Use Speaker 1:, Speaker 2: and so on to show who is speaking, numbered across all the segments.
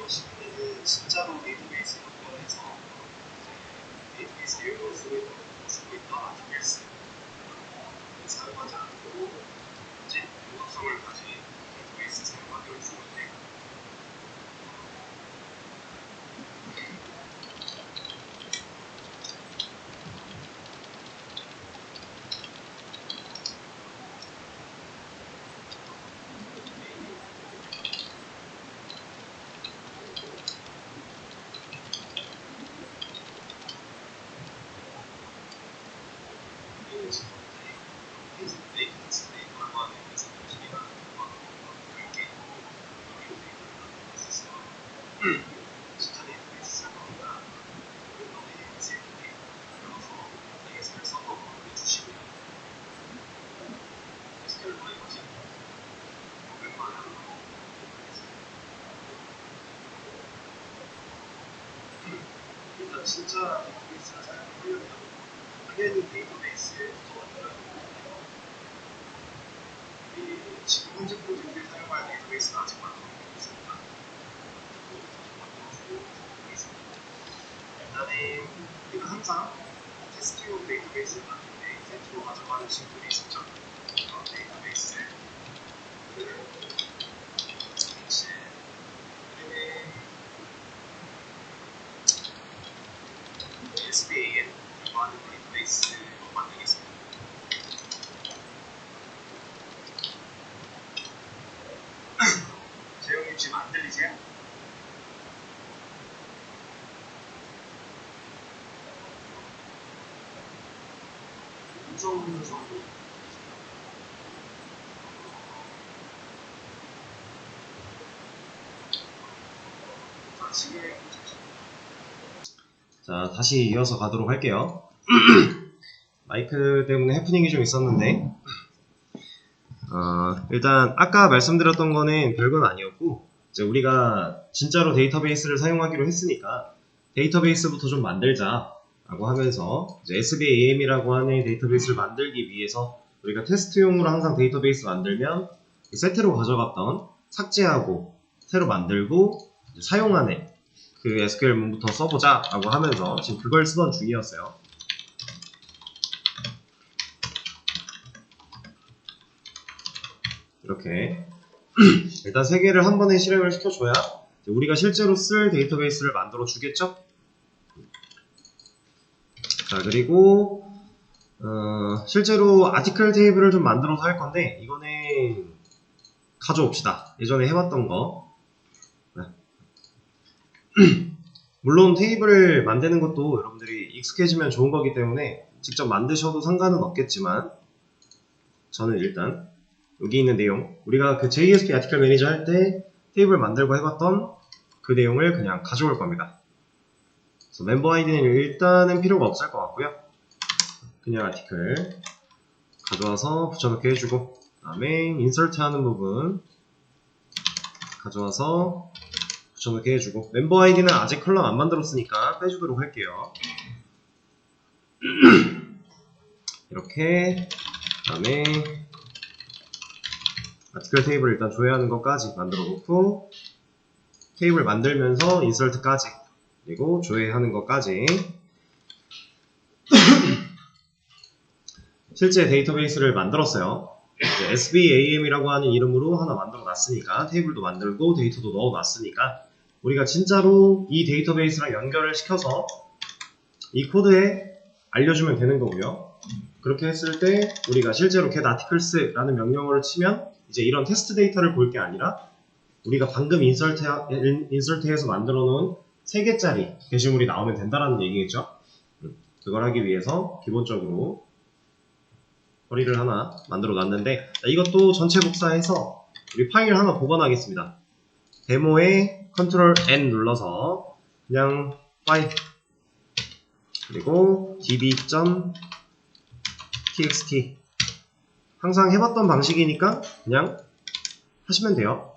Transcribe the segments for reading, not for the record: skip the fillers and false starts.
Speaker 1: 시간에는 진짜로 데이터베이스 연결해서 데이터베이스 내용을 쓰고 있던 아티클스 사용하지 않고 이제 요각성을 가진 데이터베이스 사용하기로 했었는데 일단 진짜 데이터베이스를 사용하려면 당연히 데이터베이스부터 만들어야 되거든요. 지금 현재 프로젝트에 사용할 데이터베이스는 아직 만들어지고 있습니다. 일단은 우리가 항상 테스트용 데이터베이스를 만들 때 세트로 가져가는 식들이 있었죠. 데이터베이스를 SBAM 라고 하는 데이터베이스로 만들겠습니다. 재영님 지금 안 들리세요? 음성 정도. 자, 다시 이어서 가도록 할게요. 마이크 때문에 해프닝이 좀 있었는데 일단 아까 말씀드렸던 거는 별건 아니었고 이제 우리가 진짜로 데이터베이스를 사용하기로 했으니까 데이터베이스부터 좀 만들자 라고 하면서 이제 SBAM이라고 하는 데이터베이스를 만들기 위해서 우리가 테스트용으로 항상 데이터베이스 만들면 세트로 가져갔던 삭제하고 새로 만들고 사용하는 그 SQL 문부터 써보자 라고 하면서 지금 그걸 쓰던 중이었어요. 이렇게 일단 3개를 한 번에 실행을 시켜줘야 우리가 실제로 쓸 데이터베이스를 만들어 주겠죠? 자, 그리고 실제로 아티클 테이블을 좀 만들어서 할 건데 이거는 가져옵시다. 예전에 해봤던 거. 물론 테이블을 만드는 것도 여러분들이 익숙해지면 좋은 거기 때문에 직접 만드셔도 상관은 없겠지만 저는 일단 여기 있는 내용, 우리가 그 JSP 아티클 매니저 할 때 테이블 만들고 해봤던 그 내용을 그냥 가져올 겁니다. 그래서 멤버 아이디는 일단은 필요가 없을 것 같고요. 그냥 아티클 가져와서 붙여넣기 해주고, 그 다음에 인서트 하는 부분 가져와서 붙여넣기 해주고, 멤버 아이디는 아직 컬럼 안 만들었으니까 빼주도록 할게요. 이렇게, 그 다음에 아티클 테이블 일단 조회하는 것까지 만들어 놓고, 테이블 만들면서 인서트까지, 그리고 조회하는 것까지. 실제 데이터베이스를 만들었어요. SBAM이라고 하는 이름으로 하나 만들어 놨으니까, 테이블도 만들고 데이터도 넣어 놨으니까 우리가 진짜로 이 데이터베이스랑 연결을 시켜서 이 코드에 알려주면 되는 거고요. 그렇게 했을 때 우리가 실제로 get articles라는 명령어를 치면 이제 이런 테스트 데이터를 볼 게 아니라 우리가 방금 인설트해서 만들어 놓은 3개짜리 게시물이 나오면 된다라는 얘기겠죠. 그걸 하기 위해서 기본적으로 거리를 하나 만들어 놨는데, 이것도 전체 복사해서 우리 파일 하나 보관하겠습니다. 데모에 컨트롤 N 눌러서 그냥 파일 그리고 db.txt 항상 해봤던 방식이니까 그냥 하시면 돼요.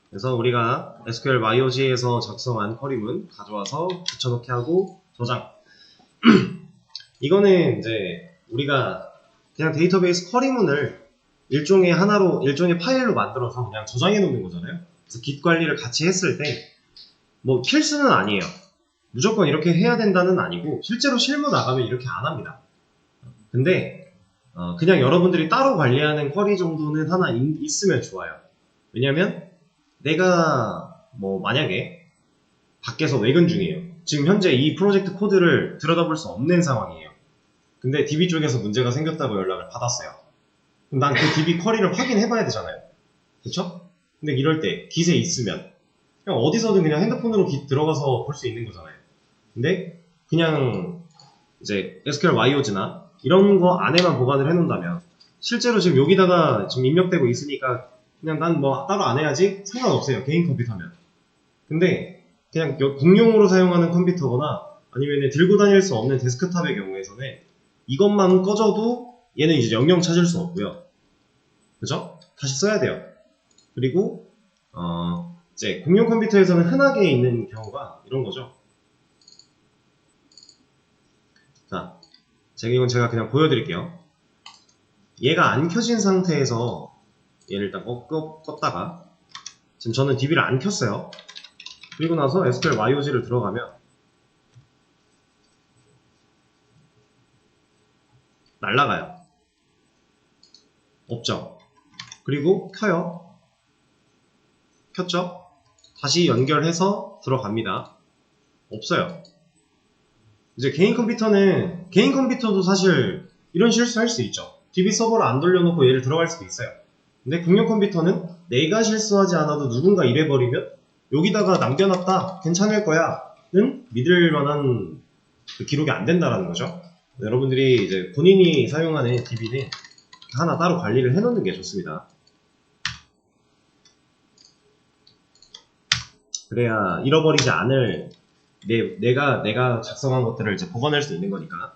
Speaker 1: 그래서 우리가 SQL myOG에서 작성한 쿼리문 가져와서 붙여넣기 하고 저장. 이거는 이제 우리가 그냥 데이터베이스 쿼리문을 일종의 일종의 파일로 만들어서 그냥 저장해 놓는 거잖아요. 그래서 git 관리를 같이 했을 때, 뭐, 필수는 아니에요. 무조건 이렇게 해야 된다는 아니고, 실제로 실무 나가면 이렇게 안 합니다. 근데, 그냥 여러분들이 따로 관리하는 쿼리 정도는 하나 있으면 좋아요. 왜냐면, 내가, 뭐, 만약에, 밖에서 외근 중이에요. 지금 현재 이 프로젝트 코드를 들여다볼 수 없는 상황이에요. 근데 DB 쪽에서 문제가 생겼다고 연락을 받았어요. 그럼 난 그 DB 쿼리를 확인해봐야 되잖아요. 그쵸? 근데 이럴 때 깃에 있으면 그냥 어디서든 그냥 핸드폰으로 깃 들어가서 볼 수 있는 거잖아요. 근데 그냥 이제 SQL YOG나 이런 거 안에만 보관을 해놓는다면 실제로 지금 여기다가 지금 입력되고 있으니까 그냥 난 뭐 따로 안 해야지 상관없어요. 개인 컴퓨터면. 근데 그냥 공용으로 사용하는 컴퓨터거나 아니면 들고 다닐 수 없는 데스크탑의 경우에서는 이것만 꺼져도 얘는 이제 영영 찾을 수 없고요. 그죠? 다시 써야 돼요. 그리고 이제 공용 컴퓨터에서는 흔하게 있는 경우가 이런 거죠. 자, 이건 제가 그냥 보여드릴게요. 얘가 안 켜진 상태에서 얘를 일단 껐다가 지금 저는 DB를 안 켰어요. 그리고 나서 SQL YOG를 들어가면 날라가요. 없죠? 그리고 켜요. 켰죠? 다시 연결해서 들어갑니다. 없어요. 이제 개인 컴퓨터도 사실 이런 실수 할 수 있죠. DB 서버를 안 돌려놓고 얘를 들어갈 수도 있어요. 근데 공용 컴퓨터는 내가 실수하지 않아도 누군가 이래버리면 여기다가 남겨놨다 괜찮을 거야 는 믿을 만한 그 기록이 안 된다라는 거죠. 여러분들이 이제 본인이 사용하는 DB는 하나 따로 관리를 해놓는 게 좋습니다. 그래야 잃어버리지 않을 내가 작성한 것들을 이제 보관할 수 있는 거니까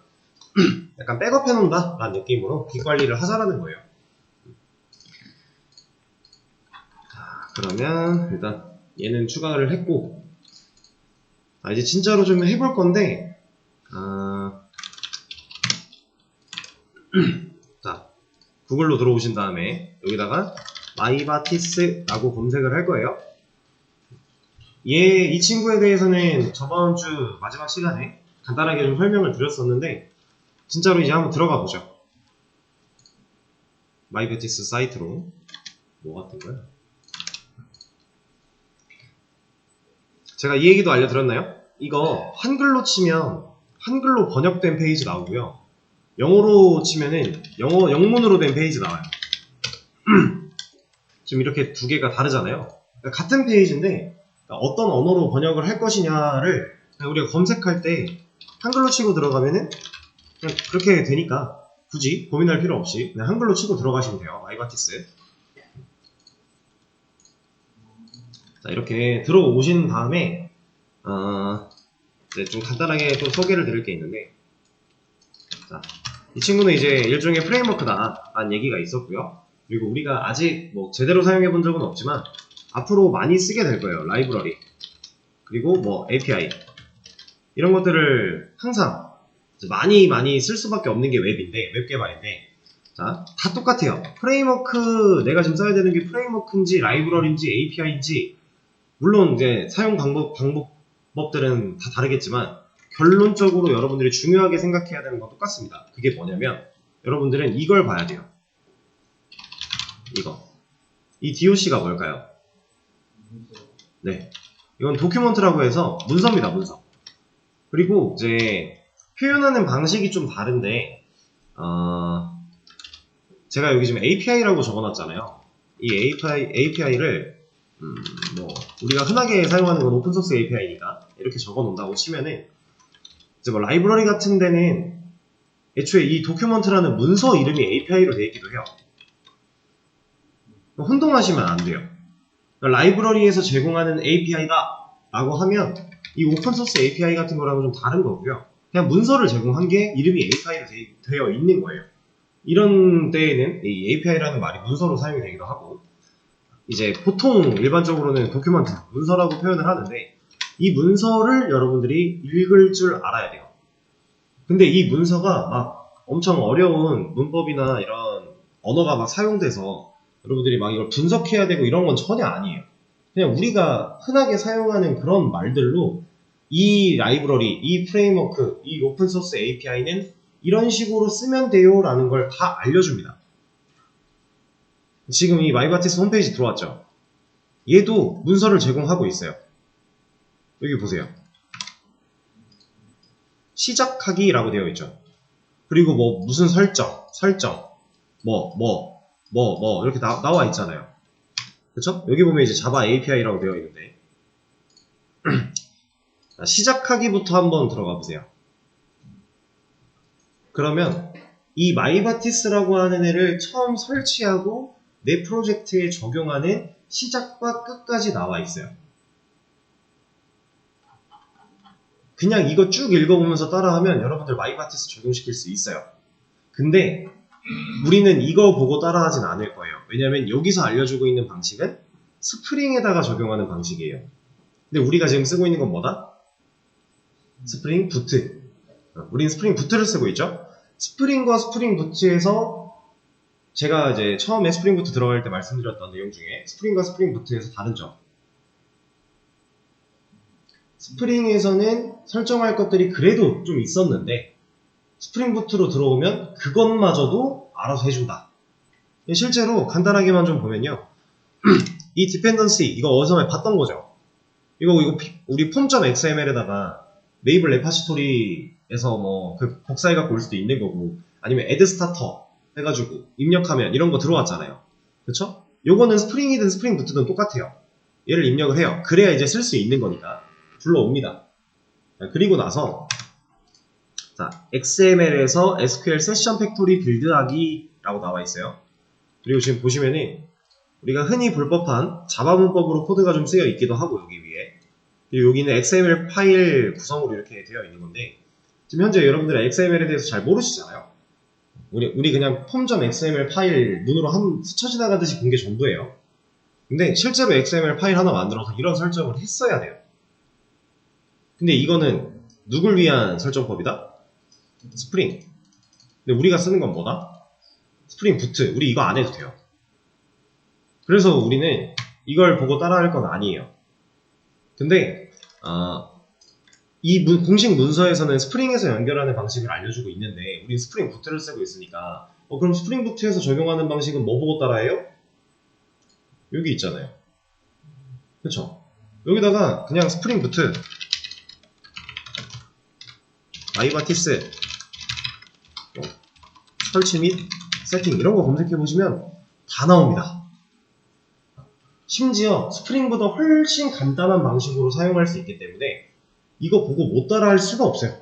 Speaker 1: 약간 백업 해놓는다 라는 느낌으로 깃 관리를 하자라는 거예요. 자, 그러면 일단 얘는 추가를 했고 이제 진짜로 좀 해볼 건데 자, 구글로 들어오신 다음에 여기다가 마이바티스라고 검색을 할 거예요. 이 친구에 대해서는 저번 주 마지막 시간에 간단하게 좀 설명을 드렸었는데 진짜로 이제 한번 들어가 보죠. 마이바티스 사이트로 뭐 같은 거야? 제가 이 얘기도 알려드렸나요? 이거 한글로 치면 한글로 번역된 페이지 나오고요. 영어로 치면은 영문으로 된 페이지 나와요. 지금 이렇게 두 개가 다르잖아요. 그러니까 같은 페이지인데 어떤 언어로 번역을 할 것이냐를 우리가 검색할 때 한글로 치고 들어가면은 그냥 그렇게 되니까 굳이 고민할 필요 없이 그냥 한글로 치고 들어가시면 돼요. 마이바티스. 자, 이렇게 들어오신 다음에 이제 좀 간단하게 또 소개를 드릴 게 있는데 자, 이 친구는 이제 일종의 프레임워크다 라는 얘기가 있었고요. 그리고 우리가 아직 뭐 제대로 사용해 본 적은 없지만 앞으로 많이 쓰게 될 거예요. 라이브러리 그리고 뭐 API 이런 것들을 항상 많이 쓸 수밖에 없는 게 웹 개발인데 자, 다 똑같아요. 프레임워크 내가 지금 써야 되는 게 프레임워크인지 라이브러리인지 API인지 물론 이제 사용 방법들은 다 다르겠지만 결론적으로 여러분들이 중요하게 생각해야 되는 건 똑같습니다. 그게 뭐냐면 여러분들은 이걸 봐야 돼요. 이 DOC가 뭘까요? 네, 이건 도큐먼트라고 해서 문서입니다. 문서. 그리고 이제 표현하는 방식이 좀 다른데 제가 여기 지금 API라고 적어놨잖아요. 이 API를 뭐 우리가 흔하게 사용하는 건 오픈소스 API니까 이렇게 적어놓는다고 치면은 이제 뭐 라이브러리 같은 데는 애초에 이 도큐먼트라는 문서 이름이 API로 되어 있기도 해요. 혼동하시면 안 돼요. 라이브러리에서 제공하는 API다 라고 하면 이 오픈소스 API 같은 거랑은 좀 다른 거고요. 그냥 문서를 제공한 게 이름이 API로 되어 있는 거예요. 이런 때에는 이 API라는 말이 문서로 사용이 되기도 하고 이제 보통 일반적으로는 도큐먼트, 문서라고 표현을 하는데 이 문서를 여러분들이 읽을 줄 알아야 돼요. 근데 이 문서가 막 엄청 어려운 문법이나 이런 언어가 막 사용돼서 여러분들이 막 이걸 분석해야 되고 이런 건 전혀 아니에요. 그냥 우리가 흔하게 사용하는 그런 말들로 이 라이브러리, 이 프레임워크, 이 오픈소스 API는 이런 식으로 쓰면 돼요 라는 걸 다 알려줍니다. 지금 이 마이바티스 홈페이지 들어왔죠? 얘도 문서를 제공하고 있어요. 여기 보세요. 시작하기라고 되어 있죠. 그리고 뭐 무슨 설정, 이렇게 나와 있잖아요. 그쵸? 여기 보면 이제 자바 API라고 되어 있는데 시작하기부터 한번 들어가 보세요. 그러면 이 마이바티스라고 하는 애를 처음 설치하고 내 프로젝트에 적용하는 시작과 끝까지 나와 있어요. 그냥 이거 쭉 읽어보면서 따라하면 여러분들 마이바티스 적용시킬 수 있어요. 근데 우리는 이거 보고 따라하진 않을 거예요. 왜냐면 여기서 알려주고 있는 방식은 스프링에다가 적용하는 방식이에요. 근데 우리가 지금 쓰고 있는 건 뭐다? 스프링 부트. 우린 스프링 부트를 쓰고 있죠? 스프링과 스프링 부트에서 제가 이제 처음에 스프링 부트 들어갈 때 말씀드렸던 내용 중에 스프링과 스프링 부트에서 다른 점. 스프링에서는 설정할 것들이 그래도 좀 있었는데 스프링 부트로 들어오면 그것마저도 알아서 해준다. 실제로 간단하게만 좀 보면요. 이 디펜던시 이거 어디서 많이 봤던 거죠. 이거 우리 폼.xml에다가 메이블 레파시토리에서 뭐 그 복사해 갖고 올 수도 있는 거고 아니면 add starter 해가지고 입력하면 이런 거 들어왔잖아요. 그쵸? 요거는 스프링이든 스프링 부트든 똑같아요. 얘를 입력을 해요. 그래야 이제 쓸 수 있는 거니까 불러옵니다. 그리고 나서 자, XML에서 SQL 세션 팩토리 빌드하기 라고 나와 있어요. 그리고 지금 보시면은 우리가 흔히 볼 법한 자바 문법으로 코드가 좀 쓰여 있기도 하고 여기 위에 그리고 여기는 XML 파일 구성으로 이렇게 되어 있는 건데 지금 현재 여러분들은 XML에 대해서 잘 모르시잖아요. 우리 그냥 폼.xml 파일 눈으로 스쳐 지나가듯이 본 게 전부예요. 근데 실제로 XML 파일 하나 만들어서 이런 설정을 했어야 돼요. 근데 이거는 누굴 위한 설정법이다? 스프링. 근데 우리가 쓰는 건 뭐다? 스프링 부트. 우리 이거 안 해도 돼요. 그래서 우리는 이걸 보고 따라할 건 아니에요. 근데 이 공식 문서에서는 스프링에서 연결하는 방식을 알려주고 있는데 우린 스프링 부트를 쓰고 있으니까 그럼 스프링 부트에서 적용하는 방식은 뭐 보고 따라해요? 여기 있잖아요. 그쵸? 여기다가 그냥 스프링 부트 마이바티스 설치 및 세팅 이런 거 검색해 보시면 다 나옵니다. 심지어 스프링보다 훨씬 간단한 방식으로 사용할 수 있기 때문에 이거 보고 못 따라할 수가 없어요.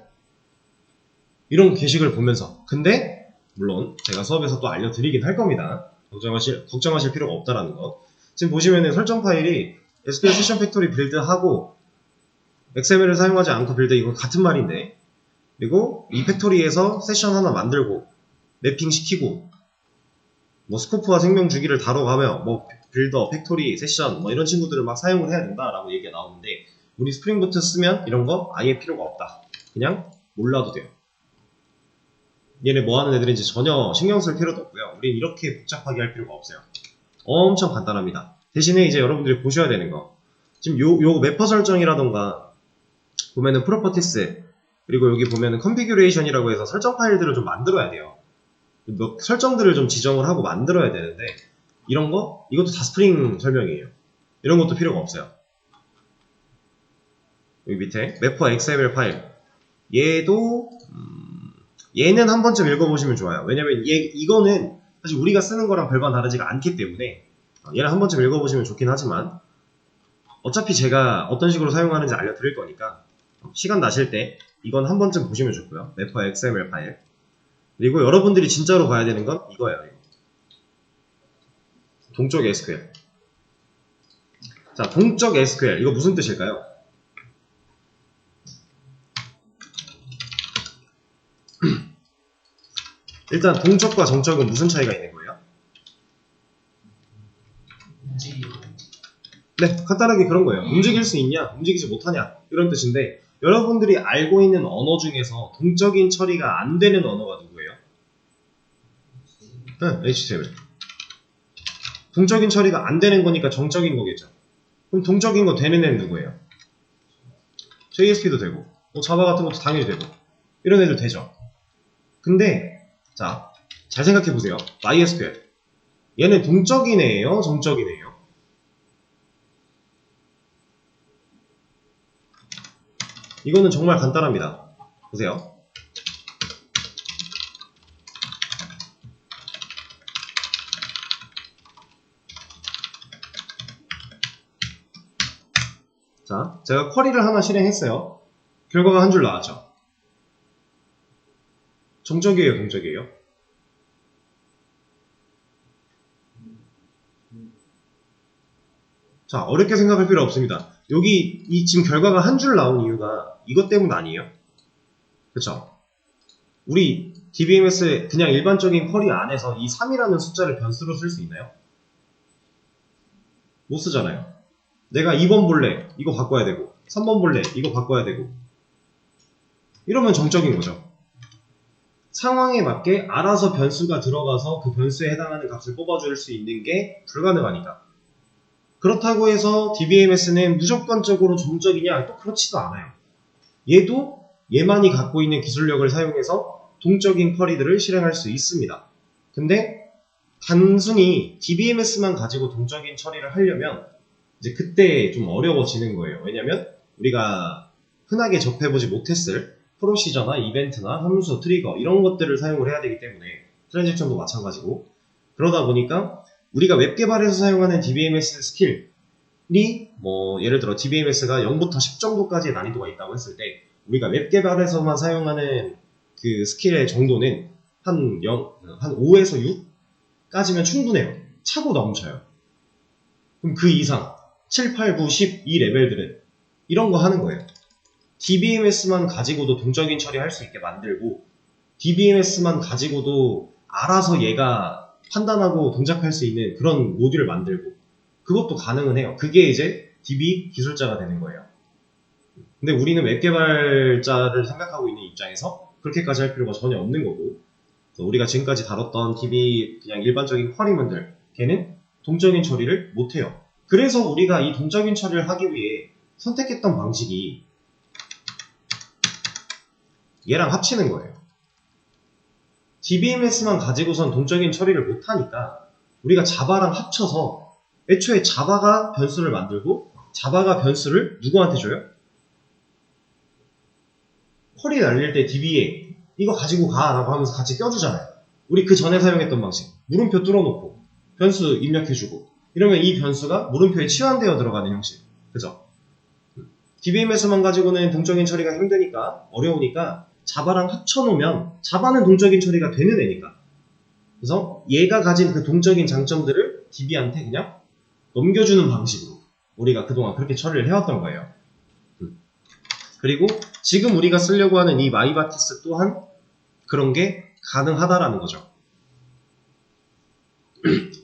Speaker 1: 이런 게시글 보면서. 근데 물론 제가 수업에서 또 알려드리긴 할 겁니다. 걱정하실 필요가 없다라는 거. 지금 보시면은 설정 파일이 SQL 세션 팩토리 빌드하고 XML을 사용하지 않고 빌드 이거 같은 말인데 그리고 이 팩토리에서 세션 하나 만들고 매핑 시키고 뭐 스코프와 생명 주기를 다뤄가며 뭐 빌더, 팩토리, 세션 뭐 이런 친구들을 막 사용을 해야 된다라고 얘기가 나오는데 우리 스프링 부트 쓰면 이런 거 아예 필요가 없다. 그냥 몰라도 돼요. 얘네 뭐 하는 애들인지 전혀 신경 쓸 필요도 없고요. 우린 이렇게 복잡하게 할 필요가 없어요. 엄청 간단합니다. 대신에 이제 여러분들이 보셔야 되는 거 지금 요 매퍼 설정이라던가 보면은 프로퍼티스 그리고 여기 보면은 컨피규레이션이라고 해서 설정 파일들을 좀 만들어야 돼요. 설정들을 좀 지정을 하고 만들어야 되는데 이런 거? 이것도 다 스프링 설명이에요. 이런 것도 필요가 없어요. 여기 밑에 매퍼 XML 파일 얘는 한 번쯤 읽어보시면 좋아요. 왜냐면 이거는 사실 우리가 쓰는 거랑 별반 다르지가 않기 때문에 얘는 한 번쯤 읽어보시면 좋긴 하지만 어차피 제가 어떤 식으로 사용하는지 알려드릴 거니까 시간 나실 때 이건 한 번쯤 보시면 좋고요. 매퍼 XML 파일 그리고 여러분들이 진짜로 봐야 되는 건 이거예요. 동적 SQL. 자, 동적 SQL. 이거 무슨 뜻일까요? 일단 동적과 정적은 무슨 차이가 있는 거예요? 네, 간단하게 그런 거예요. 움직일 수 있냐, 움직이지 못하냐 이런 뜻인데 여러분들이 알고 있는 언어 중에서 동적인 처리가 안 되는 언어가 누구예요? 응, HTML. 동적인 처리가 안 되는 거니까 정적인 거겠죠. 그럼 동적인 거 되는 애는 누구예요? JSP도 되고, 뭐 자바 같은 것도 당연히 되고, 이런 애들 되죠. 근데, 자, 잘 생각해 보세요. MySQL. 얘는 동적인 애예요? 정적인 애예요? 이거는 정말 간단합니다. 보세요. 자, 제가 쿼리를 하나 실행했어요. 결과가 한 줄 나왔죠. 정적이에요, 동적이에요? 자, 어렵게 생각할 필요 없습니다. 여기 이 지금 결과가 한 줄 나온 이유가 이것 때문 아니에요? 그쵸? 우리 DBMS 그냥 일반적인 쿼리 안에서 이 3이라는 숫자를 변수로 쓸 수 있나요? 못 쓰잖아요. 내가 2번 볼래, 이거 바꿔야 되고 3번 볼래, 이거 바꿔야 되고 이러면 정적인 거죠. 상황에 맞게 알아서 변수가 들어가서 그 변수에 해당하는 값을 뽑아줄 수 있는 게 불가능하니까. 그렇다고 해서 DBMS는 무조건적으로 정적이냐? 또 그렇지도 않아요. 얘도 얘만이 갖고 있는 기술력을 사용해서 동적인 쿼리들을 실행할 수 있습니다. 근데 단순히 DBMS만 가지고 동적인 처리를 하려면 이제 그때 좀 어려워지는 거예요. 왜냐면 우리가 흔하게 접해보지 못했을 프로시저나 이벤트나 함수, 트리거 이런 것들을 사용을 해야 되기 때문에 트랜잭션도 마찬가지고 그러다 보니까 우리가 웹 개발에서 사용하는 DBMS 스킬이 뭐 예를 들어 DBMS가 0부터 10 정도까지의 난이도가 있다고 했을 때 우리가 웹 개발에서만 사용하는 그 스킬의 정도는 한 5에서 6까지면 충분해요. 차고 넘쳐요. 그럼 그 이상 7, 8, 9, 10 이 레벨들은 이런 거 하는 거예요. DBMS만 가지고도 동적인 처리할 수 있게 만들고 DBMS만 가지고도 알아서 얘가 판단하고 동작할 수 있는 그런 모듈을 만들고 그것도 가능은 해요. 그게 이제 DB 기술자가 되는 거예요. 근데 우리는 웹 개발자를 생각하고 있는 입장에서 그렇게까지 할 필요가 전혀 없는 거고 우리가 지금까지 다뤘던 DB 그냥 일반적인 쿼리문들 걔는 동적인 처리를 못해요. 그래서 우리가 이 동적인 처리를 하기 위해 선택했던 방식이 얘랑 합치는 거예요. DBMS만 가지고선 동적인 처리를 못하니까 우리가 자바랑 합쳐서 애초에 자바가 변수를 만들고 자바가 변수를 누구한테 줘요? 쿼리 날릴 때 DB에 이거 가지고 가 라고 하면서 같이 껴주잖아요. 우리 그 전에 사용했던 방식 물음표 뚫어놓고 변수 입력해주고 이러면 이 변수가 물음표에 치환되어 들어가는 형식. 그죠? DBMS만 가지고는 동적인 처리가 힘드니까 어려우니까 자바랑 합쳐놓으면 자바는 동적인 처리가 되는 애니까 그래서 얘가 가진 그 동적인 장점들을 DB한테 그냥 넘겨주는 방식으로 우리가 그동안 그렇게 처리를 해왔던 거예요. 그리고 지금 우리가 쓰려고 하는 이 마이바티스 또한 그런 게 가능하다라는 거죠.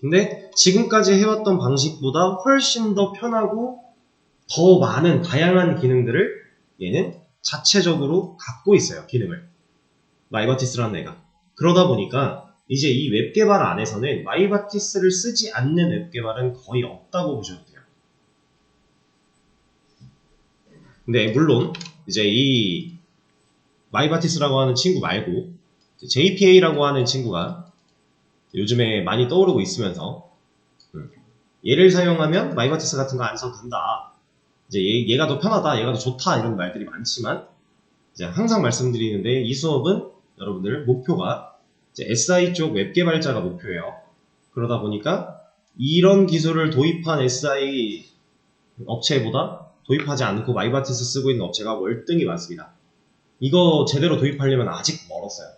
Speaker 1: 근데 지금까지 해왔던 방식보다 훨씬 더 편하고 더 많은 다양한 기능들을 얘는 자체적으로 갖고 있어요. 기능을. 마이바티스라는 애가. 그러다 보니까 이제 이 웹 개발 안에서는 마이바티스를 쓰지 않는 웹 개발은 거의 없다고 보셔도 돼요. 근데 물론 이제 이 마이바티스라고 하는 친구 말고 JPA라고 하는 친구가 요즘에 많이 떠오르고 있으면서 얘를 사용하면 마이바티스 같은 거 안 써도 된다. 이제 얘가 더 편하다, 얘가 더 좋다 이런 말들이 많지만 이제 항상 말씀드리는데 이 수업은 여러분들 목표가 이제 SI 쪽 웹 개발자가 목표예요. 그러다 보니까 이런 기술을 도입한 SI 업체보다 도입하지 않고 마이바티스 쓰고 있는 업체가 월등히 많습니다. 이거 제대로 도입하려면 아직 멀었어요.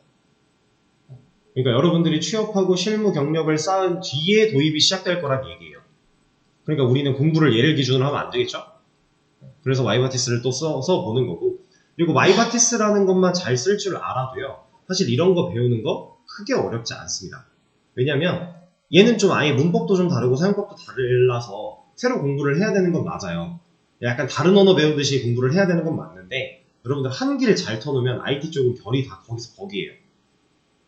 Speaker 1: 그러니까 여러분들이 취업하고 실무 경력을 쌓은 뒤에 도입이 시작될 거란 얘기예요. 그러니까 우리는 공부를 얘를 기준으로 하면 안 되겠죠? 그래서 마이바티스를 또 써보는 거고 그리고 마이바티스라는 것만 잘 쓸 줄 알아도요. 사실 이런 거 배우는 거 크게 어렵지 않습니다. 왜냐면 얘는 좀 아예 문법도 좀 다르고 사용법도 달라서 새로 공부를 해야 되는 건 맞아요. 약간 다른 언어 배우듯이 공부를 해야 되는 건 맞는데 여러분들 한 길 잘 터놓으면 IT 쪽은 결이 다 거기서 거기에요.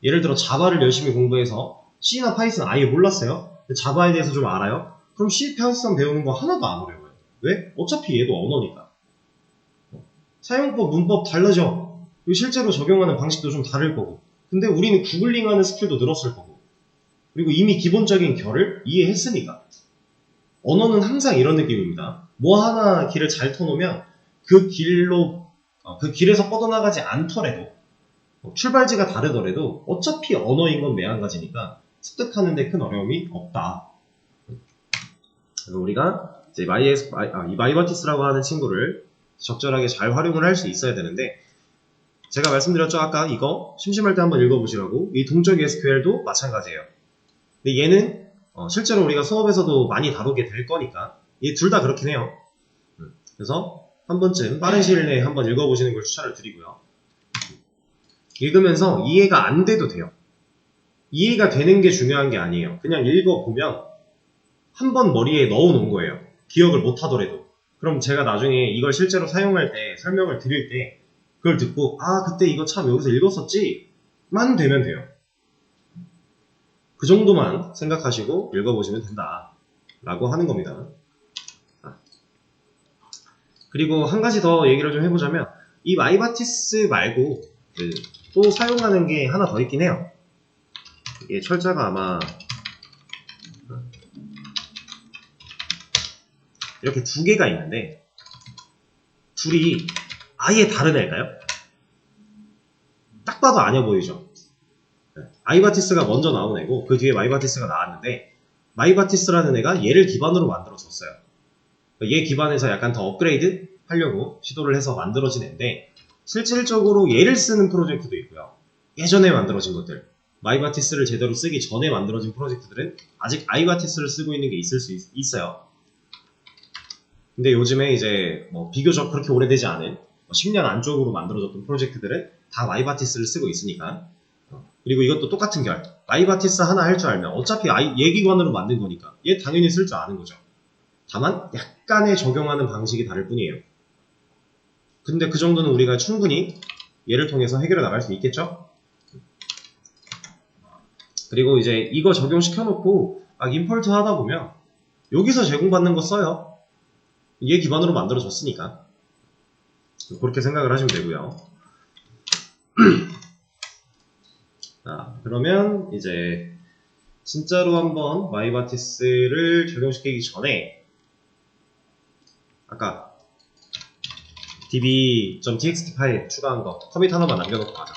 Speaker 1: 예를 들어 자바를 열심히 공부해서 C나 파이썬 아예 몰랐어요? 자바에 대해서 좀 알아요? 그럼 C, 파이썬 배우는 거 하나도 안 어려워요. 왜? 어차피 얘도 언어니까. 사용법, 문법 달라져. 그리고 실제로 적용하는 방식도 좀 다를 거고. 근데 우리는 구글링하는 스킬도 늘었을 거고. 그리고 이미 기본적인 결을 이해했으니까. 언어는 항상 이런 느낌입니다. 뭐 하나 길을 잘 터놓으면 그 길에서 뻗어나가지 않더라도, 출발지가 다르더라도 어차피 언어인 건 매한가지니까 습득하는 데 큰 어려움이 없다. 그래서 우리가 이제 이 마이바티스라고 하는 친구를 적절하게 잘 활용을 할 수 있어야 되는데, 제가 말씀드렸죠, 아까 이거 심심할 때 한번 읽어보시라고. 이 동적 SQL도 마찬가지예요. 근데 얘는 실제로 우리가 수업에서도 많이 다루게 될 거니까 얘 둘 다 그렇긴 해요. 그래서 한 번쯤 빠른 시일 내에 한번 읽어보시는 걸 추천을 드리고요. 읽으면서 이해가 안 돼도 돼요. 이해가 되는 게 중요한 게 아니에요. 그냥 읽어보면 한 번 머리에 넣어놓은 거예요. 기억을 못 하더라도. 그럼 제가 나중에 이걸 실제로 사용할 때, 설명을 드릴 때 그걸 듣고, 아, 그때 이거 참 여기서 읽었었지? 만 되면 돼요. 그 정도만 생각하시고 읽어보시면 된다 라고 하는 겁니다. 그리고 한 가지 더 얘기를 좀 해보자면, 이 마이바티스 말고 또 사용하는 게 하나 더 있긴 해요. 이게 철자가 아마 이렇게 두 개가 있는데 둘이 아예 다른 애일까요? 딱 봐도 아니어 보이죠? 아이바티스가 먼저 나온 애고 그 뒤에 마이바티스가 나왔는데, 마이바티스라는 애가 얘를 기반으로 만들어졌어요. 얘 기반에서 약간 더 업그레이드 하려고 시도를 해서 만들어진 애인데, 실질적으로 얘를 쓰는 프로젝트도 있고요. 예전에 만들어진 것들, 마이바티스를 제대로 쓰기 전에 만들어진 프로젝트들은 아직 아이바티스를 쓰고 있는 게 있을 수 있어요. 근데 요즘에 이제 비교적 그렇게 오래되지 않은 10년 안쪽으로 만들어졌던 프로젝트들은 다 마이바티스를 쓰고 있으니까. 그리고 이것도 똑같은 결, 마이바티스 하나 할 줄 알면 어차피 얘 기반으로 만든 거니까 얘 당연히 쓸 줄 아는 거죠. 다만 약간의 적용하는 방식이 다를 뿐이에요. 근데 그 정도는 우리가 충분히 얘를 통해서 해결해 나갈 수 있겠죠? 그리고 이제 이거 적용시켜 놓고 막 임포트 하다 보면 여기서 제공받는 거 써요. 얘 기반으로 만들어졌으니까. 그렇게 생각을 하시면 되고요. 자, 그러면 이제 진짜로 한번 마이바티스를 적용시키기 전에 아까 db.txt 파일 추가한 거 커밋 하나만 남겨놓고 가자.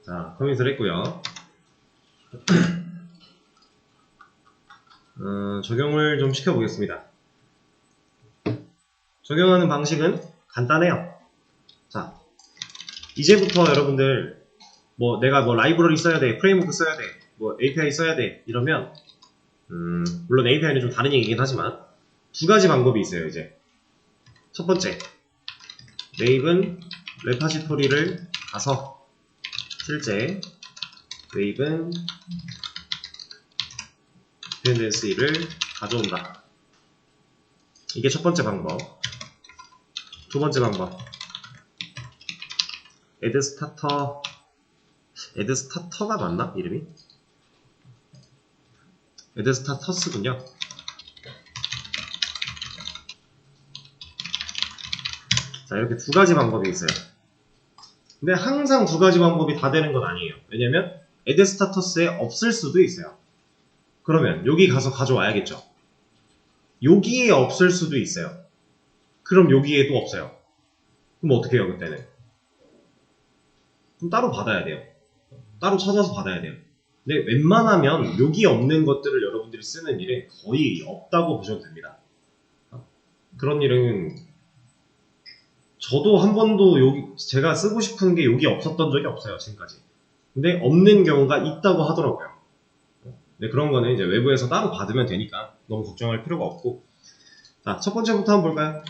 Speaker 1: 자, 커밋을 했고요. 적용을 좀 시켜보겠습니다. 적용하는 방식은 간단해요. 자, 이제부터 여러분들 내가 라이브러리 써야 돼, 프레임워크 써야 돼, API 써야 돼 이러면 물론 API는 좀 다른 얘기긴 하지만 두 가지 방법이 있어요. 이제 첫 번째, 웨이븐 레파지토리를 가서 실제 웨이븐 디펜던시를 가져온다. 이게 첫 번째 방법. 두 번째 방법, 에드스타터가 맞나? 이름이? 에드스타터스군요. 자, 이렇게 두 가지 방법이 있어요. 근데 항상 두 가지 방법이 다 되는 건 아니에요. 왜냐면 에드스타터스에 없을 수도 있어요. 그러면 여기 가서 가져와야겠죠. 여기에 없을 수도 있어요. 그럼 여기에도 없어요. 그럼 어떻게 해요, 그때는? 그럼 따로 받아야 돼요. 따로 찾아서 받아야 돼요. 근데 웬만하면 여기 없는 것들을 여러분들이 쓰는 일은 거의 없다고 보셔도 됩니다. 그런 일은 저도 한 번도 여기 제가 쓰고 싶은 게 여기 없었던 적이 없어요, 지금까지. 근데 없는 경우가 있다고 하더라고요. 네, 그런 거는 이제 외부에서 따로 받으면 되니까 너무 걱정할 필요가 없고. 자, 첫 번째부터 한번 볼까요?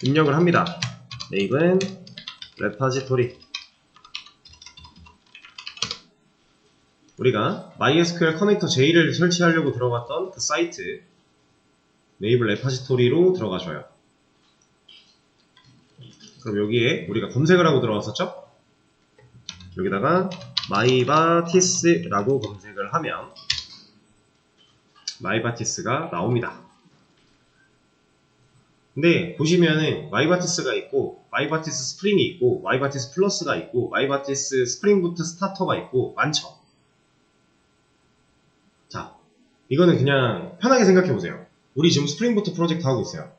Speaker 1: 입력을 합니다. 네이버는 레파지토리. 우리가 MySQL 커넥터 J를 설치하려고 들어갔던 그 사이트 네이버 레파지토리로 들어가줘요. 그럼 여기에 우리가 검색을 하고 들어갔었죠? 여기다가 마이바티스라고 검색을 하면 마이바티스가 나옵니다. 근데 보시면은 마이바티스가 있고 마이바티스 스프링이 있고 마이바티스 플러스가 있고 마이바티스 스프링부트 스타터가 있고 많죠? 자, 이거는 그냥 편하게 생각해 보세요. 우리 지금 스프링부트 프로젝트 하고 있어요.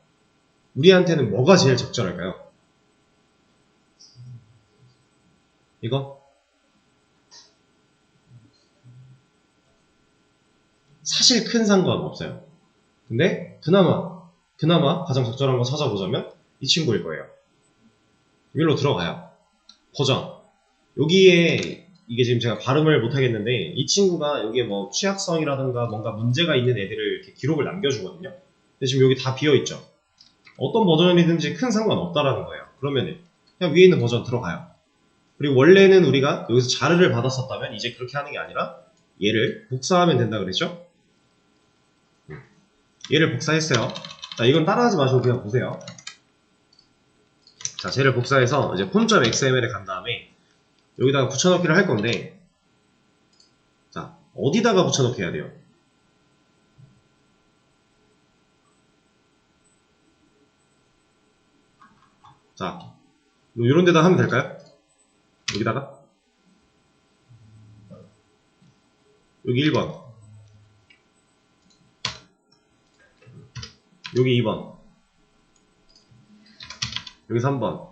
Speaker 1: 우리한테는 뭐가 제일 적절할까요? 이거? 사실 큰 상관없어요. 근데 그나마 가장 적절한 거 찾아보자면 이 친구일 거예요. 여기로 들어가요. 버전. 여기에 이게 지금 제가 발음을 못하겠는데 이 친구가 여기에 뭐 취약성이라든가 뭔가 문제가 있는 애들을 이렇게 기록을 남겨주거든요. 근데 지금 여기 다 비어있죠. 어떤 버전이든지 큰 상관없다라는 거예요. 그러면은 그냥 위에 있는 버전 들어가요. 그리고 원래는 우리가 여기서 자르를 받았었다면 이제 그렇게 하는 게 아니라 얘를 복사하면 된다 그랬죠? 얘를 복사했어요. 자, 이건 따라하지 마시고 그냥 보세요. 자, 쟤를 복사해서 이제 폼.xml에 간 다음에 여기다가 붙여넣기를 할 건데, 자, 어디다가 붙여넣기 해야 돼요? 자, 뭐 이런 데다 하면 될까요? 여기다가 여기 1번, 여기 2번, 여기 3번,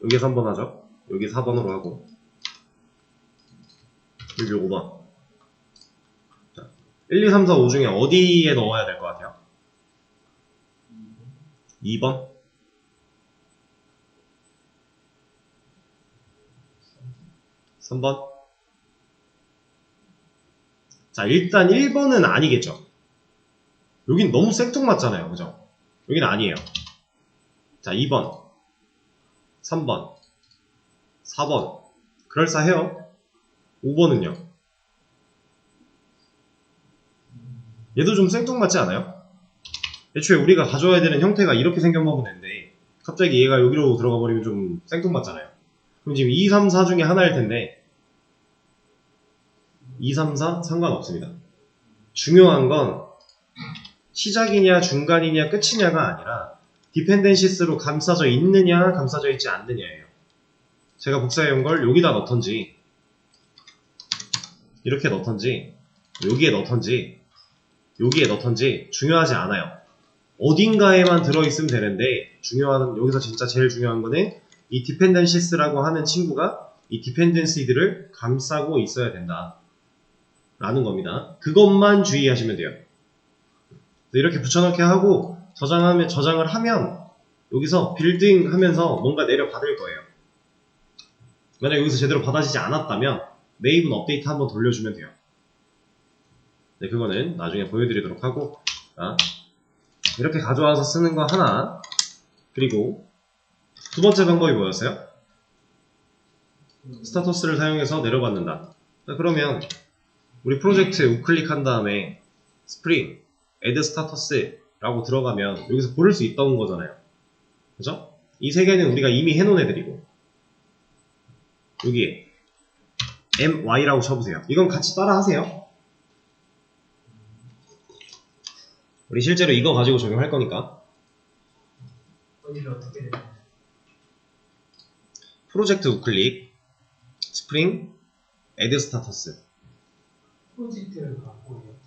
Speaker 1: 여기 3번 하죠? 여기 4번으로 하고 여기 5번. 자, 1, 2, 3, 4, 5 중에 어디에 넣어야 될 것 같아요? 2번? 3번? 자, 일단 1번은 아니겠죠? 여긴 너무 생뚱맞잖아요, 그죠? 여긴 아니에요. 자, 2번, 3번, 4번. 그럴싸해요. 5번은요? 얘도 좀 생뚱맞지 않아요? 애초에 우리가 가져와야 되는 형태가 이렇게 생겨먹은 애인데 갑자기 얘가 여기로 들어가 버리면 좀 생뚱맞잖아요. 그럼 지금 2, 3, 4 중에 하나일 텐데 2, 3, 4 상관없습니다. 중요한 건 시작이냐 중간이냐 끝이냐가 아니라 디펜던시스로 감싸져 있느냐 감싸져 있지 않느냐예요. 제가 복사해온 걸 여기다 넣던지 이렇게 넣던지 여기에 넣던지 여기에 넣던지 중요하지 않아요. 어딘가에만 들어있으면 되는데 여기서 진짜 제일 중요한 거는 이 dependencies라고 하는 친구가 이 dependency들을 감싸고 있어야 된다 라는 겁니다. 그것만 주의하시면 돼요. 이렇게 붙여넣기 하고 저장을 하면 여기서 빌딩 하면서 뭔가 내려받을 거예요. 만약 여기서 제대로 받아지지 않았다면 네이버 업데이트 한번 돌려주면 돼요. 네, 그거는 나중에 보여드리도록 하고, 자, 이렇게 가져와서 쓰는 거 하나. 그리고 두 번째 방법이 뭐였어요? 스타터스를 사용해서 내려받는다. 자, 그러면 우리 프로젝트 우클릭한 다음에 스프링 add status라고 들어가면 여기서 고를 수 있다는 거잖아요. 그죠? 이 세 개는 우리가 이미 해놓은 애들이고 여기에 my라고 쳐보세요. 이건 같이 따라 하세요. 우리 실제로 이거 가지고 적용할 거니까.
Speaker 2: 어디를 어떻게 되나요?
Speaker 1: 프로젝트 우클릭 스프링 add status.
Speaker 2: 프로젝트를 갖고 이렇게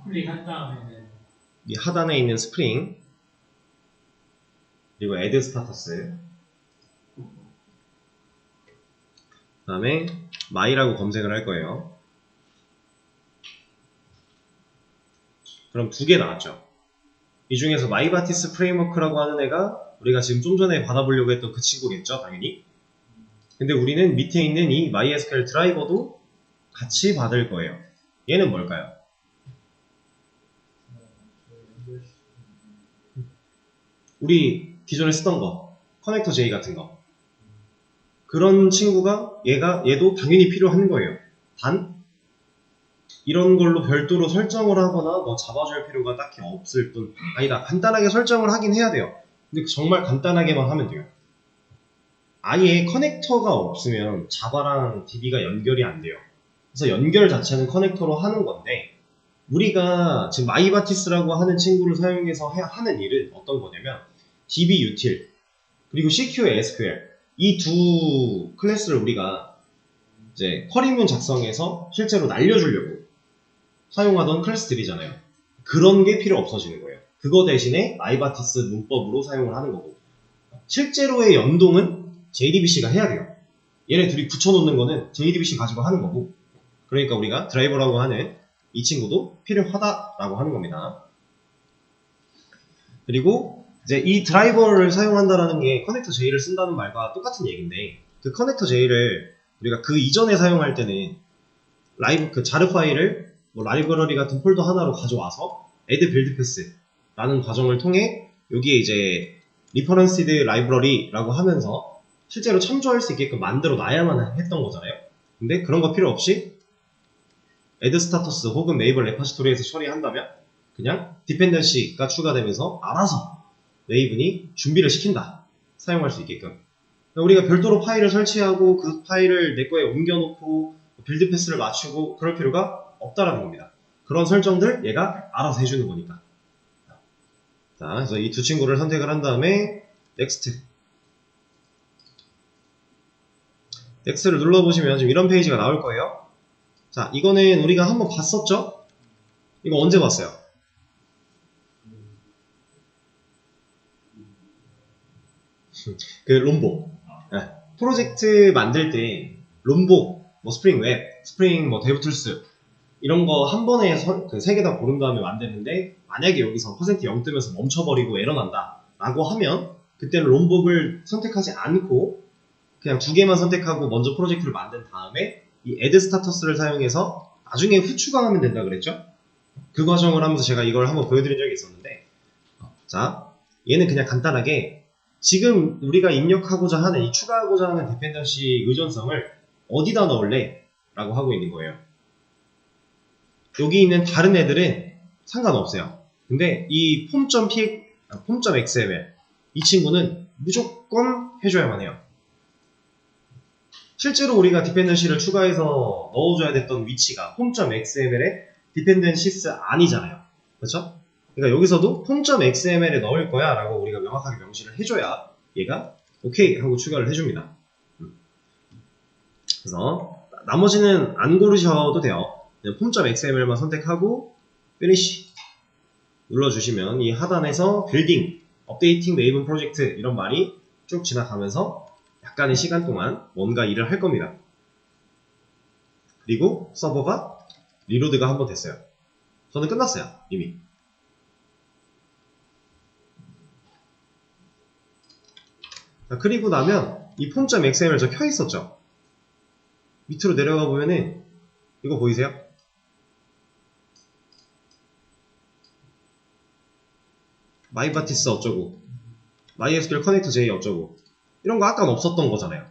Speaker 2: 클릭한 다음에는
Speaker 1: 이 하단에 있는 스프링 그리고 add status 그 다음에 my라고 검색을 할 거예요. 그럼 두 개 나왔죠. 이 중에서 마이바티스 프레임워크라고 하는 애가 우리가 지금 좀 전에 받아보려고 했던 그 친구겠죠, 당연히. 근데 우리는 밑에 있는 이 MySQL 드라이버도 같이 받을 거예요. 얘는 뭘까요? 우리 기존에 쓰던 거, 커넥터 J 같은 거. 그런 친구가 얘도 당연히 필요한 거예요. 단 이런 걸로 별도로 설정을 하거나 뭐 잡아줄 필요가 딱히 없을 뿐. 아니다, 간단하게 설정을 하긴 해야 돼요. 근데 정말 간단하게만 하면 돼요. 아예 커넥터가 없으면 자바랑 DB가 연결이 안 돼요. 그래서 연결 자체는 커넥터로 하는 건데, 우리가 지금 마이바티스라고 하는 친구를 사용해서 하는 일은 어떤 거냐면 DB util 그리고 CQ의 SQL 이 두 클래스를 우리가 이제 쿼리문 작성해서 실제로 날려주려고 사용하던 클래스들이잖아요. 그런 게 필요 없어지는 거예요. 그거 대신에 마이바티스 문법으로 사용을 하는 거고, 실제로의 연동은 JDBC가 해야 돼요. 얘네 둘이 붙여놓는 거는 JDBC 가지고 하는 거고, 그러니까 우리가 드라이버라고 하는 이 친구도 필요하다라고 하는 겁니다. 그리고 이제 이 드라이버를 사용한다라는 게 커넥터 J를 쓴다는 말과 똑같은 얘기인데, 그 커넥터 J를 우리가 그 이전에 사용할 때는 그 자르 파일을 뭐 라이브러리 같은 폴더 하나로 가져와서 add build pass라는 과정을 통해 여기에 이제 referenced library라고 하면서 실제로 참조할 수 있게끔 만들어 놔야만 했던 거잖아요. 근데 그런 거 필요 없이 add status 혹은 메이블 레파지토리에서 처리한다면 그냥 dependency가 추가되면서 알아서 메이븐이 준비를 시킨다. 사용할 수 있게끔. 우리가 별도로 파일을 설치하고 그 파일을 내 거에 옮겨놓고 빌드 패스를 맞추고 그럴 필요가 없다라는 겁니다. 그런 설정들 얘가 알아서 해주는 거니까. 자, 그래서 이 두 친구를 선택을 한 다음에 넥스트. 넥스트를 눌러보시면 지금 이런 페이지가 나올 거예요. 자, 이거는 우리가 한번 봤었죠? 이거 언제 봤어요? 그 롬보. 네. 프로젝트 만들 때 롬보, 뭐 스프링 웹, 스프링 뭐 데브툴스 이런 거 한 번에 그 세 개 다 고른 다음에 만드는데, 만약에 여기서 %0 뜨면서 멈춰버리고 에러 난다 라고 하면 그때는 롬복을 선택하지 않고 그냥 두 개만 선택하고 먼저 프로젝트를 만든 다음에 이 add status를 사용해서 나중에 후추가하면 된다 그랬죠? 그 과정을 하면서 제가 이걸 한번 보여드린 적이 있었는데, 자, 얘는 그냥 간단하게 지금 우리가 입력하고자 하는 이 추가하고자 하는 디펜던시 의존성을 어디다 넣을래? 라고 하고 있는 거예요. 여기 있는 다른 애들은 상관없어요. 근데 이 폼.xml 이 친구는 무조건 해줘야만 해요. 실제로 우리가 디펜던시를 추가해서 넣어줘야 됐던 위치가 폼.xml의 디펜던시스 아니잖아요. 그렇죠? 그러니까 여기서도 폼.xml에 넣을 거야 라고 우리가 명확하게 명시를 해줘야 얘가 오케이 하고 추가를 해줍니다. 그래서 나머지는 안 고르셔도 돼요. 폼.xml만 선택하고 finish 눌러주시면 이 하단에서 빌딩, 업데이팅 메이븐 프로젝트 이런 말이 쭉 지나가면서 약간의 시간 동안 뭔가 일을 할 겁니다. 그리고 서버가 리로드가 한번 됐어요. 저는 끝났어요, 이미. 자, 그리고 나면 이 폼.xml 저 켜 있었죠? 밑으로 내려가 보면은 이거 보이세요? 마이바티스 어쩌고, MySQL 커넥터 J 어쩌고, 이런 거 아까는 없었던 거잖아요.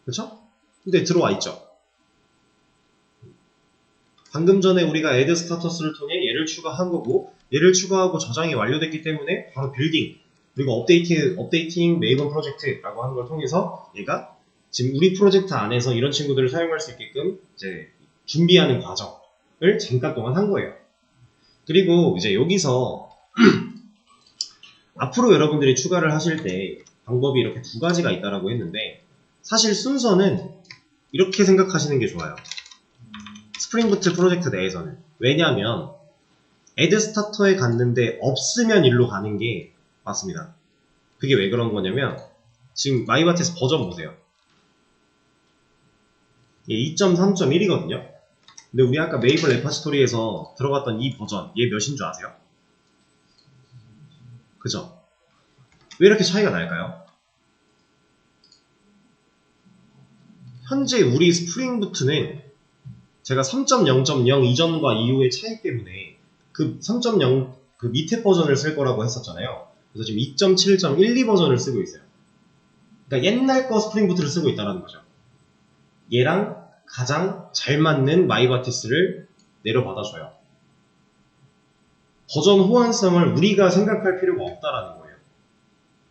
Speaker 1: 그쵸? 근데 들어와 있죠. 방금 전에 우리가 add status를 통해 얘를 추가한 거고, 얘를 추가하고 저장이 완료됐기 때문에 바로 빌딩, 그리고 업데이팅 메이븐 프로젝트라고 하는 걸 통해서 얘가 지금 우리 프로젝트 안에서 이런 친구들을 사용할 수 있게끔 이제 준비하는 과정을 잠깐 동안 한 거예요. 그리고 이제 여기서 앞으로 여러분들이 추가를 하실 때 방법이 이렇게 두 가지가 있다라고 했는데, 사실 순서는 이렇게 생각하시는 게 좋아요. 스프링부트 프로젝트 내에서는. 왜냐하면 add starter에 갔는데 없으면 일로 가는 게 맞습니다. 그게 왜 그런 거냐면 지금 마이바티스 버전 보세요. 이게 2.3.1이거든요. 근데 우리 아까 메이플 레파지토리에서 들어갔던 이 버전, 얘 몇인 줄 아세요? 그죠? 왜 이렇게 차이가 날까요? 현재 우리 스프링 부트는 제가 3.0.0 이전과 이후의 차이 때문에 그 3.0 그 밑에 버전을 쓸 거라고 했었잖아요. 그래서 지금 2.7.12 버전을 쓰고 있어요. 그러니까 옛날 거 스프링 부트를 쓰고 있다는 거죠. 얘랑 가장 잘 맞는 마이바티스를 내려받아줘요. 버전 호환성을 우리가 생각할 필요가 없다라는 거예요.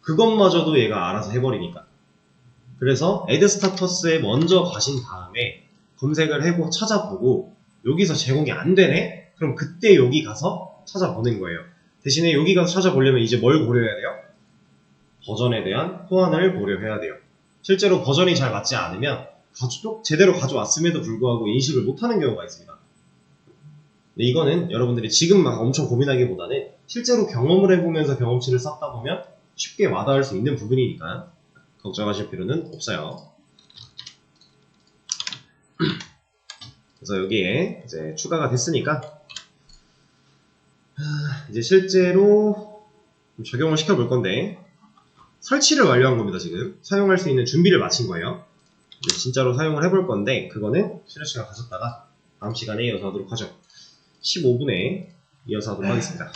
Speaker 1: 그것마저도 얘가 알아서 해버리니까. 그래서 add status에 먼저 가신 다음에 검색을 하고 찾아보고 여기서 제공이 안 되네? 그럼 그때 여기 가서 찾아보는 거예요. 대신에 여기 가서 찾아보려면 이제 뭘 고려해야 돼요? 버전에 대한 호환을 고려해야 돼요. 실제로 버전이 잘 맞지 않으면 제대로 가져왔음에도 불구하고 인식을 못하는 경우가 있습니다. 근데 이거는 여러분들이 지금 막 엄청 고민하기보다는 실제로 경험을 해보면서 경험치를 쌓다 보면 쉽게 와닿을 수 있는 부분이니까 걱정하실 필요는 없어요. 그래서 여기에 이제 추가가 됐으니까 이제 실제로 좀 적용을 시켜볼 건데 설치를 완료한 겁니다. 지금 사용할 수 있는 준비를 마친 거예요. 이제 진짜로 사용을 해볼 건데 그거는 쉬는 시간 가졌다가 다음 시간에 이어서 하도록 하죠. 15분에 이어서 하도록 하겠습니다.